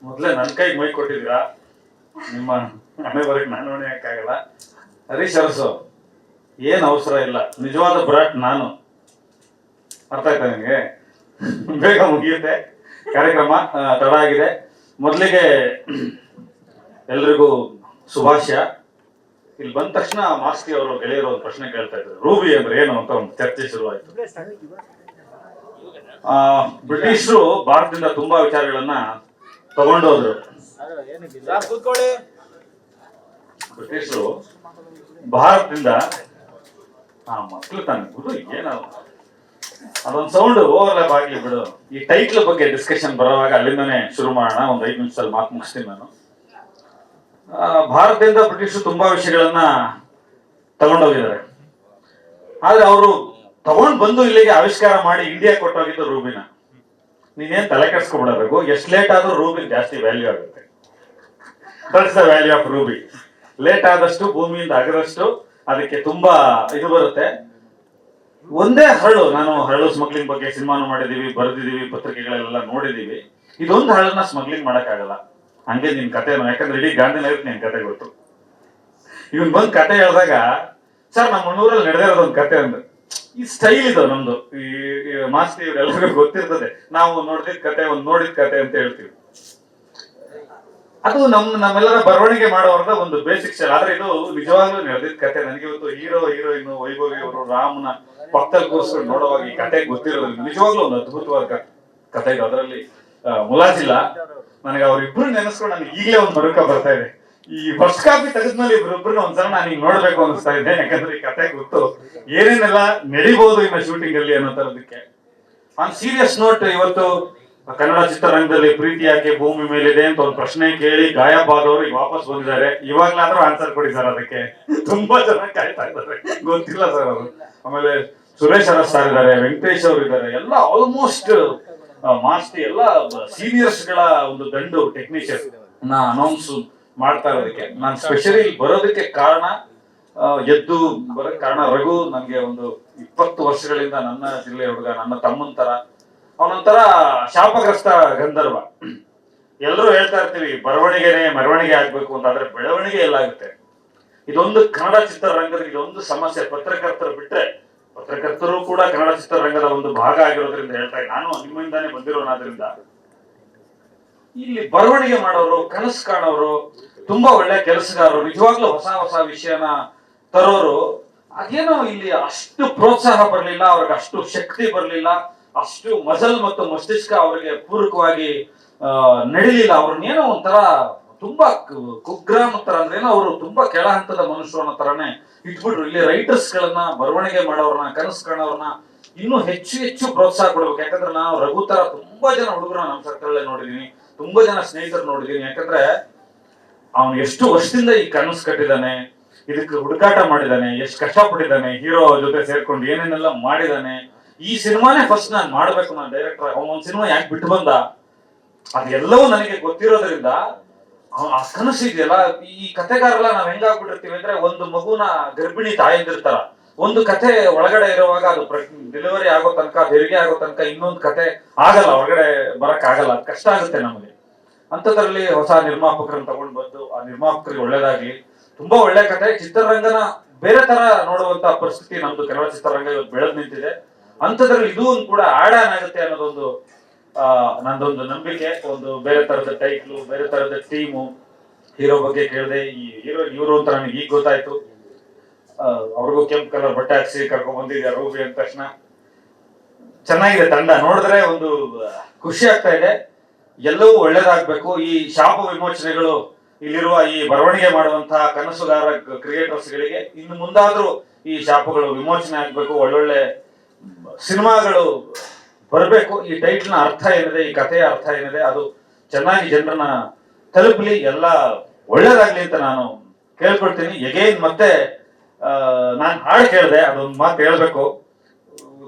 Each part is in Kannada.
ಮೊದಲೇ ನನ್ನ ಕೈಗೆ ಮೈ ಕೊಟ್ಟಿದ್ದೀರಾ, ನಿಮ್ಮ ಹಣೆ ಬರಕ್ಕೆ ನಾನು ಹೊಣೆ ಹಾಕಾಗಲ್ಲ. ಹರೀಶ್ ಅರಸು, ಏನು ಅವಸರ ಇಲ್ಲ, ನಿಜವಾದ ಬ್ರಾಟ್ ನಾನು. ಅರ್ಥ ಆಯ್ತಾ ನಿಮಗೆ? ಬೇಗ ಮುಗಿಯುತ್ತೆ ಕಾರ್ಯಕ್ರಮ, ತಡ ಆಗಿದೆ. ಮೊದಲಿಗೆ ಎಲ್ರಿಗೂ ಶುಭಾಶಯ. ಇಲ್ಲಿ ಬಂದ ತಕ್ಷಣ ಮಾಸ್ತಿ ಅವರು ಗೆಳೆಯರು ಒಂದು ಪ್ರಶ್ನೆ ಕೇಳ್ತಾ ಇದ್ರು, ರೂಬಿ ಅಂದ್ರೆ ಏನು ಅಂತ ಒಂದು ಚರ್ಚೆ ಶುರುವಾಯಿತು. ಬ್ರಿಟಿಷರು ಭಾರತದಿಂದ ತುಂಬಾ ವಿಚಾರಗಳನ್ನ ತಗೊಂಡೋದ್ರು. ಬ್ರಿಟಿಷರು ಭಾರತದಿಂದ ಮಕ್ಳು ತಾನೆ ಗುರು ಏನ ಅದೊಂದು ಸೌಂಡ್ ಓವರ್ಲ್ಯಾಪ್ ಆಗ್ಲಿ ಬಿಡು. ಈ ಟೈಟ್ಲ್ ಬಗ್ಗೆ ಡಿಸ್ಕಷನ್ ಬರುವಾಗ ಅಲ್ಲಿಂದಾನೇ ಶುರು ಮಾಡೋಣ. ಒಂದು 5 ನಿಮಿಷದಲ್ಲಿ ಮಾತು ಮುಗಿಸ್ತೀನಿ ನಾನು. ಭಾರತದಿಂದ ಬ್ರಿಟಿಷರು ತುಂಬಾ ವಿಷಯಗಳನ್ನ ತಗೊಂಡೋಗಿದ್ದಾರೆ. ಆದ್ರೆ ಅವರು ತಗೊಂಡ್ ಬಂದು ಇಲ್ಲಿಗೆ ಆವಿಷ್ಕಾರ ಮಾಡಿ ಇಂಡಿಯಾ ಕೊಟ್ಟೋಗಿದ್ದು ರೂಬಿನ. ನೀನೇನ್ ತಲೆ ಕೆಡ್ಸ್ಕೊಬಿಡಬೇಕು, ಎಷ್ಟು ಲೇಟ್ ಆದ್ರೂ ರೂಬಿನ್ ಜಾಸ್ತಿ ವ್ಯಾಲ್ಯೂ ಆಗುತ್ತೆ. That's the value of Ruby. Late ಆದಷ್ಟು ಭೂಮಿಯಿಂದ ಅಗರಷ್ಟು ಅದಕ್ಕೆ ತುಂಬಾ ಇದು ಬರುತ್ತೆ. ಒಂದೇ ಹರಳು, ನಾನು ಹರಳು ಸ್ಮಗ್ಲಿಂಗ್ ಬಗ್ಗೆ ಸಿನಿಮಾನು ಮಾಡಿದೀವಿ, ಬರೆದಿದೀವಿ, ಪತ್ರಿಕೆಗಳೆಲ್ಲ ನೋಡಿದೀವಿ. ಇದೊಂದು ಹರಳನ್ನ ಸ್ಮಗ್ಲಿಂಗ್ ಮಾಡಕ್ಕಾಗಲ್ಲ. ಹಂಗೆ ನಿನ್ ಕಥೆನು, ಯಾಕಂದ್ರೆ ಇಡೀ ಗಾಂಧಿನಗರಕ್ಕೆ ನಿನ್ ಕತೆ ಗೊತ್ತು. ಇವನ್ ಬಂದ್ ಕತೆ ಹೇಳಿದಾಗ, ಸರ್ ನಮ್ಮ ಮಣ್ಣೂರಲ್ಲಿ ನಡೆದಿರೋದೊಂದು ಕತೆ ಅಂದ್ರೆ ಈ ಸ್ಟೈಲ್ ಇದು ನಮ್ದು. ಈ ಮಾಸ್ತಿ ಇವ್ರೆಲ್ಲರಿಗೂ ಗೊತ್ತಿರ್ತದೆ, ನಾವು ನೋಡಿದ ಕತೆ, ಒಂದು ನೋಡಿದ ಕತೆ ಅಂತ ಹೇಳ್ತೀವಿ. ಅದು ನಮ್ಮೆಲ್ಲರ ಬರವಣಿಗೆ ಮಾಡೋರದ ಒಂದು ಬೇಸಿಕ್ ಸ್ಟೈಲ್. ಆದ್ರೆ ಇದು ನಿಜವಾಗ್ಲೂ ನಡೆದಿದ್ದ ಕತೆ. ನನಗೆ ಇವತ್ತು ಹೀರೋ ಹೀರೋಯಿನ್ ವೈಭವಿ ಅವರು ರಾಮನ ಪಕ್ಕದಲ್ಲಿ ಕೂರಿಸ್ಕೊಂಡು ನೋಡುವಾಗ ಈ ಕತೆ ಗೊತ್ತಿರೋದು ನಿಜವಾಗ್ಲೂ ಒಂದು ಅದ್ಭುತವಾದ ಕತೆ ಇದು. ಅದರಲ್ಲಿ ಮುಲಾಜಿಲ್ಲ. ನನಗೆ ಅವ್ರಿಬ್ರು ನೆನೆಸ್ಕೊಂಡು ನನಗೆ ಈಗಲೇ ಒಂದು ಮರುಕ ಬರ್ತಾ ಇದೆ. ಈ ಫಸ್ಟ್ ಕಾಪಿ ತೆಗೆದ್ಮೇಲೆ ಇಬ್ರಿಬ್ರು ಒಂದ್ಸಲ ನಾನು ಈಗ ನೋಡ್ಬೇಕು ಅನಿಸ್ತಾ ಇದೆ. ಯಾಕಂದ್ರೆ ಈ ಕತೆ ಗೊತ್ತು, ಏನೇನೆಲ್ಲ ನಡಿಬಹುದು ಇನ್ನ ಶೂಟಿಂಗ್ ಅಲ್ಲಿ ಅನ್ನೋ ತರದಕ್ಕೆ. ಆನ್ ಸೀರಿಯಸ್ ನೋಟ್, ಇವತ್ತು ಕನ್ನಡ ಚಿತ್ರರಂಗದಲ್ಲಿ ಪ್ರೀತಿ ಯಾಕೆ ಭೂಮಿ ಮೇಲಿದೆ ಅಂತ ಒಂದು ಪ್ರಶ್ನೆ ಕೇಳಿ ಗಾಯಬಾದವರು ಈಗ ವಾಪಸ್ ಬಂದಿದ್ದಾರೆ. ಇವಾಗ್ಲಾದ್ರೂ ಆನ್ಸರ್ ಕೊಡಿ ಸರ್ ಅದಕ್ಕೆ. ತುಂಬಾ ಜನ ಕಾಯ್ತಾ ಇದ್ದಾರೆ, ಗೊತ್ತಿಲ್ಲ ಸರ್ ಅವರು. ಆಮೇಲೆ ಸುರೇಶ್ ಅರಸ್ ಸರ್ ಇದ್ದಾರೆ, ವೆಂಕಟೇಶ್ ಅವರು ಇದ್ದಾರೆ, ಎಲ್ಲ ಆಲ್ಮೋಸ್ಟ್ ಮಾಸ್ತಿ ಎಲ್ಲ ಸೀನಿಯರ್ಸ್ ಗಳ ಒಂದು ದಂಡು ಟೆಕ್ನಿಷಿಯನ್ ಅನೌನ್ಸ್ ಮಾಡ್ತಾ ಇರೋದಕ್ಕೆ. ನಾನು ಸ್ಪೆಷಲಿ ಬರೋದಕ್ಕೆ ಕಾರಣ, ಎದ್ದು ಬರೋಕ್ ಕಾರಣ ರಘು. ನನ್ಗೆ ಒಂದು 20 ವರ್ಷಗಳಿಂದ ನನ್ನ ಜಿಲ್ಲೆ ಹುಡುಗ, ನನ್ನ ತಮ್ಮನ ತರ. ಅವನೊಂಥರ ಶಾಪಗ್ರಸ್ತ ಗಂಧರ್ವ. ಎಲ್ಲರೂ ಹೇಳ್ತಾ ಇರ್ತೀವಿ ಬರವಣಿಗೆನೆ ಮೆರವಣಿಗೆ ಆಗ್ಬೇಕು ಅಂತ, ಆದ್ರೆ ಬೆಳವಣಿಗೆ ಎಲ್ಲಾಗುತ್ತೆ. ಇದೊಂದು ಕನ್ನಡ ಚಿತ್ರರಂಗದ ಇದೊಂದು ಸಮಸ್ಯೆ. ಪತ್ರಕರ್ತರು ಬಿಟ್ರೆ, ಪತ್ರಕರ್ತರು ಕೂಡ ಕನ್ನಡ ಚಿತ್ರರಂಗದ ಒಂದು ಭಾಗ ಆಗಿರೋದ್ರಿಂದ ಹೇಳ್ತಾ ಇದ್ದೀನಿ. ನಾನು ನಿಮ್ಮಿಂದಾನೇ ಬಂದಿರೋನಾದ್ರಿಂದ ಇಲ್ಲಿ ಬರವಣಿಗೆ ಮಾಡೋರು, ಕನಸು ಕಾಣೋರು, ತುಂಬಾ ಒಳ್ಳೆ ಕೆಲಸಗಾರರು, ನಿಜವಾಗ್ಲೂ ಹೊಸ ಹೊಸ ವಿಷಯನ ತರೋರು, ಅದೇನೋ ಇಲ್ಲಿ ಅಷ್ಟು ಪ್ರೋತ್ಸಾಹ ಬರಲಿಲ್ಲ, ಅವ್ರಿಗೆ ಅಷ್ಟು ಶಕ್ತಿ ಬರಲಿಲ್ಲ, ಅಷ್ಟು ಮಜಲ್ ಮತ್ತು ಮಸ್ತಿಷ್ಕ ಅವರಿಗೆ ಪೂರಕವಾಗಿ ನಡಿಲಿಲ್ಲ. ಅವ್ರನ್ನೇನೋ ಒಂಥರ ತುಂಬಾ ಕುಗ್ರಾಮ ತರ, ಅಂದ್ರೇನೋ ಅವರು ತುಂಬಾ ಕೆಳ ಹಂತದ ಮನುಷ್ಯರು ಅನ್ನೋ ತರನೇ ಇಟ್ಬಿಟ್ರು. ಇಲ್ಲಿ ರೈಟರ್ಸ್ ಗಳನ್ನ, ಬರವಣಿಗೆ ಮಾಡೋರ್ನ, ಕನಸು ಕಾಣೋರ್ನ ಇನ್ನೂ ಹೆಚ್ಚು ಹೆಚ್ಚು ಪ್ರೋತ್ಸಾಹ ಕೊಡ್ಬೇಕು. ಯಾಕಂದ್ರೆ ನಾವು ರಘು ತರ ತುಂಬಾ ಜನ ಹುಡುಗರನ್ನ ನಮ್ಮ ಸರ್ಕಲ್ ನೋಡಿದೀನಿ, ತುಂಬಾ ಜನ ಸ್ನೇಹಿತರು ನೋಡಿದೀನಿ. ಯಾಕಂದ್ರೆ ಅವನು ಎಷ್ಟು ವರ್ಷದಿಂದ ಈ ಕನಸು ಕಟ್ಟಿದ್ದಾನೆ, ಇದಕ್ಕೆ ಹುಡುಕಾಟ ಮಾಡಿದಾನೆ, ಎಷ್ಟು ಕಷ್ಟಪಟ್ಟಿದ್ದಾನೆ, ಹೀರೋ ಜೊತೆ ಸೇರ್ಕೊಂಡು ಏನೇನೆಲ್ಲ ಮಾಡಿದಾನೆ. ಈ ಸಿನಿಮಾನೇ ಫಸ್ಟ್ ನಾನು ಮಾಡ್ಬೇಕು, ನಾನು ಡೈರೆಕ್ಟರ್. ಒಂದ್ ಸಿನಿಮಾ ಯಾಕೆ ಬಿಟ್ಟು ಬಂದ ಅದೆಲ್ಲವೂ ನನಗೆ ಗೊತ್ತಿರೋದ್ರಿಂದ ಆ ಕನಸು ಇದೆಯಲ್ಲ. ಈ ಕತೆಗಾರಲ್ಲ ನಾವ್ ಹೆಂಗಾಗ್ಬಿಟ್ಟಿರ್ತೀವಿ ಅಂದ್ರೆ, ಒಂದು ಮಗುನ ಗರ್ಭಿಣಿ ತಾಯಂದಿರ್ತಾರ, ಒಂದು ಕತೆ ಒಳಗಡೆ ಇರುವಾಗ ಅದು ಡೆಲಿವರಿ ಆಗೋ ತನಕ, ಹೆರಿಗೆ ಆಗೋ ತನಕ ಇನ್ನೊಂದು ಕತೆ ಆಗಲ್ಲ, ಹೊರಗಡೆ ಬರಕ್ ಆಗಲ್ಲ, ಅದು ಕಷ್ಟ ಆಗುತ್ತೆ ನಮಗೆ. ಅಂತದ್ರಲ್ಲಿ ಹೊಸ ನಿರ್ಮಾಪಕರನ್ನ ತಗೊಂಡ್ ಬಂದು, ಆ ನಿರ್ಮಾಪಕರಿಗೆ ಒಳ್ಳೇದಾಗ್ಲಿ. ತುಂಬಾ ಒಳ್ಳೆ ಕತೆ. ಚಿತ್ರರಂಗನ ಬೇರೆ ತರ ನೋಡುವಂತ ಪರಿಸ್ಥಿತಿ ನಮ್ದು ಕನ್ನಡ ಚಿತ್ರರಂಗ ಇವತ್ತು ಬೆಳೆದ್ ನಿಂತಿದೆ. ಅಂತದ್ರಲ್ಲಿ ಇದು ಒಂದು ಕೂಡ ಆಡ್ ಆನ್ ಆಗುತ್ತೆ ಅನ್ನೋದೊಂದು ನಂದೊಂದು ನಂಬಿಕೆ. ಒಂದು ಬೇರೆ ತರದ ಟೈಟ್ಲು, ಬೇರೆ ತರದ ಟೀಮು. ಹೀರೋ ಬಗ್ಗೆ ಕೇಳಿದೆ, ಈ ಹೀರೋ ಇವರು ಅಂತ ನನಗೆ ಈಗ ಗೊತ್ತಾಯ್ತು. ಅವ್ರಿಗೂ ಕೆಂಪು ಕಲರ್ ಬಟ್ಟೆ ಹಾಕ್ಸಿ ಕರ್ಕೊಂಡ್ ಬಂದಿದ್ಯಾ ರೂಬಿ ಅಂದ ತಕ್ಷಣ. ಚೆನ್ನಾಗಿದೆ ತಂಡ, ನೋಡಿದ್ರೆ ಒಂದು ಖುಷಿ ಆಗ್ತಾ ಇದೆ. ಎಲ್ಲವೂ ಒಳ್ಳೇದಾಗ್ಬೇಕು. ಈ ಶಾಪ ವಿಮೋಚನೆಗಳು, ಇಲ್ಲಿರುವ ಈ ಬರವಣಿಗೆ ಮಾಡುವಂತಹ ಕನಸುಗಾರ ಕ್ರಿಯೇಟರ್ಸ್ ಗಳಿಗೆ ಇನ್ನು ಮುಂದಾದ್ರೂ ಈ ಶಾಪಗಳು ವಿಮೋಚನೆ ಆಗ್ಬೇಕು, ಒಳ್ಳೊಳ್ಳೆ ಸಿನಿಮಾಗಳು ಬರಬೇಕು. ಈ ಟೈಟ್ಲ್ನ ಅರ್ಥ ಏನಿದೆ, ಈ ಕಥೆಯ ಅರ್ಥ ಏನಿದೆ, ಅದು ಚೆನ್ನಾಗಿ ಜನರನ್ನ ತಲುಪಲಿ, ಎಲ್ಲ ಒಳ್ಳೇದಾಗ್ಲಿ ಅಂತ ನಾನು ಕೇಳ್ಕೊಳ್ತೀನಿ. ಎಗೇನ್ ಮತ್ತೆ ನಾನು ಹಾಡು ಕೇಳಿದೆ, ಅದೊಂದು ಮಾತು ಹೇಳ್ಬೇಕು.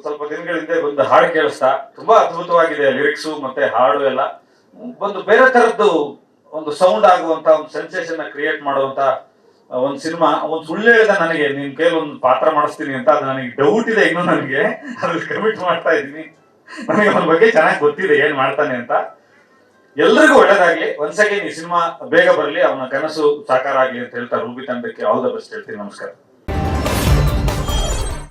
ಸ್ವಲ್ಪ ದಿನಗಳ ಹಿಂದೆ ಒಂದು ಹಾಡು ಕೇಳಿಸ್ತಾ, ತುಂಬಾ ಅದ್ಭುತವಾಗಿದೆ ಲಿರಿಕ್ಸು ಮತ್ತೆ ಹಾಡು ಎಲ್ಲ. ಒಂದು ಬೇರೆ ತರದ್ದು ಒಂದು ಸೌಂಡ್ ಆಗುವಂತ, ಒಂದು ಸೆನ್ಸೇಷನ್ ಕ್ರಿಯೇಟ್ ಮಾಡುವಂತ ಒಂದು ಸಿನಿಮಾ. ಒಂದು ಸುಳ್ಳು ಹೇಳಿದ ನನಗೆ ನಿನ್ ಕೈಲಿ ಒಂದು ಪಾತ್ರ ಮಾಡಿಸ್ತೀನಿ ಅಂತ, ಅದು ನನಗೆ ಡೌಟ್ ಇದೆ ಇನ್ನು. ನನಗೆ ಅದ್ರ ಕಮಿಟ್ ಮಾಡ್ತಾ ಇದ್ದೀನಿ. ನನಗೆ ಅವನ ಬಗ್ಗೆ ಚೆನ್ನಾಗಿ ಗೊತ್ತಿದೆ ಏನ್ ಮಾಡ್ತಾನೆ ಅಂತ. ಎಲ್ರಿಗೂ ಒಳ್ಳೇದಾಗ್ಲಿ. ಒಂದ್ಸಲ ಈ ಸಿನಿಮಾ ಬೇಗ ಬರಲಿ, ಅವನ ಕನಸು ಸಾಕಾರ ಆಗ್ಲಿ ಅಂತ ಹೇಳ್ತಾ ರೂಬಿ ತಂಡಕ್ಕೆ ಆಲ್ ದ ಬೆಸ್ಟ್ ಹೇಳ್ತೀನಿ. ನಮಸ್ಕಾರ.